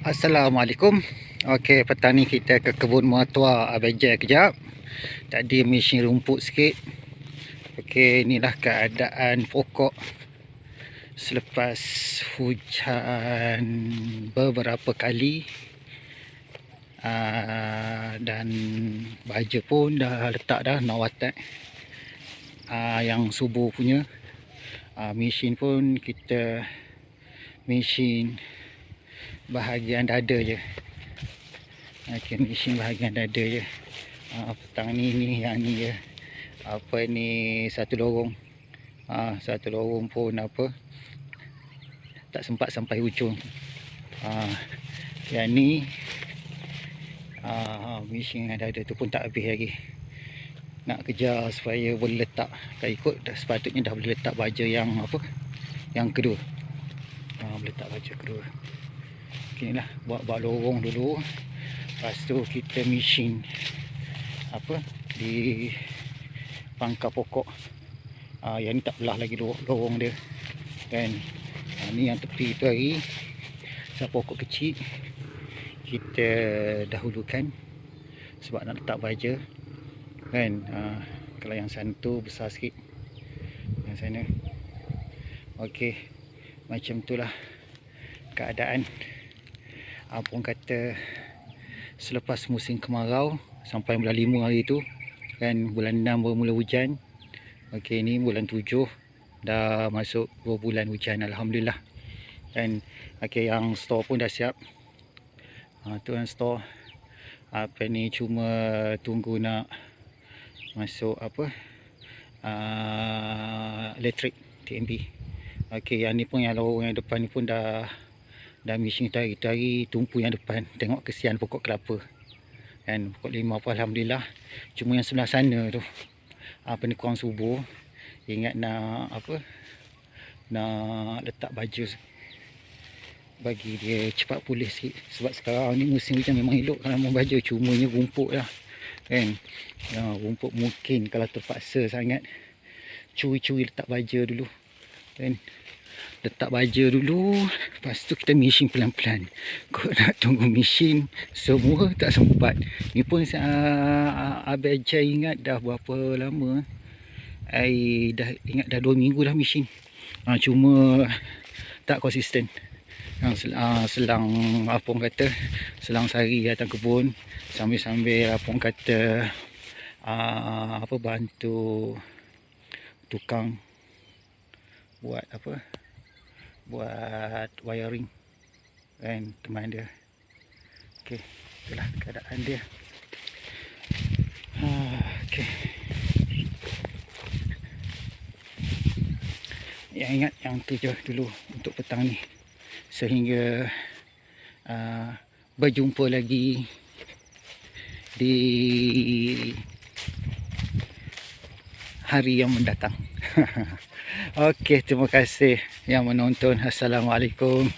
Assalamualaikum. Okey, petang ni kita ke kebun mertua Abang kejap. Tadi mesin rumput sikit. Okey, inilah keadaan pokok selepas hujan beberapa kali. Dan baja pun dah letak dah nak watak. Yang subuh punya. Mesin pun kita mesin bahagian dada je. Okey, mesin bahagian dada je. Petang ni yang ni je. Apa ni, satu lorong. Satu lorong pun apa tak sempat sampai hujung. Yang ni mesin yang dada tu pun tak habis lagi. Nak kejar supaya boleh letak. Kalau ikut sepatutnya dah boleh letak baja yang apa, yang kedua. Boleh letak baja kedua. Inilah buat lorong dulu, lepas tu kita mesin apa di pangkal pokok. Yang ni tak belah lagi lorong dia kan. Ni yang tepi tu hari pokok kecil kita dahulukan sebab nak letak baja kan. Kalau yang sana tu besar sikit, yang sana. Okey, macam itulah keadaan. Abang kata selepas musim kemarau sampai bulan 5 hari tu kan, bulan 6 baru mula hujan. Okey, ni bulan 7 dah masuk 2 bulan hujan, alhamdulillah. Dan okey, yang store pun dah siap. Tu yang store. Apa ni, cuma tunggu nak masuk apa, elektrik TMB. Okey, yang ni pun, yang lorong yang depan ni pun dah mesin hari tumpu yang depan. Tengok kesian pokok kelapa kan, pokok 5 pun alhamdulillah. Cuma yang sebelah sana tu apa ni, kurang subur. Ingat nak apa, nak letak baja bagi dia cepat pulih sikit. Sebab sekarang ni musim hujan memang elok kalau mau baja, cumanya rumput lah kan. Rumput mungkin kalau terpaksa sangat curi-curi letak baja dulu kan. Letak baja dulu, lepas tu kita mesin pelan-pelan. Kau nak tunggu mesin semua tak sempat. Ni pun Abang Jai ingat dah berapa lama, dah ingat dah 2 minggu dah mesin. Cuma tak konsisten. Selang apa orang kata, selang sehari datang kebun, sambil-sambil apa orang kata apa, bantu tukang buat apa, buat wiring kan, teman dia. Okey, itulah keadaan dia. Okey, yang ingat yang tu je dulu untuk petang ni, sehingga berjumpa lagi di hari yang mendatang. Okey, terima kasih yang menonton. Assalamualaikum.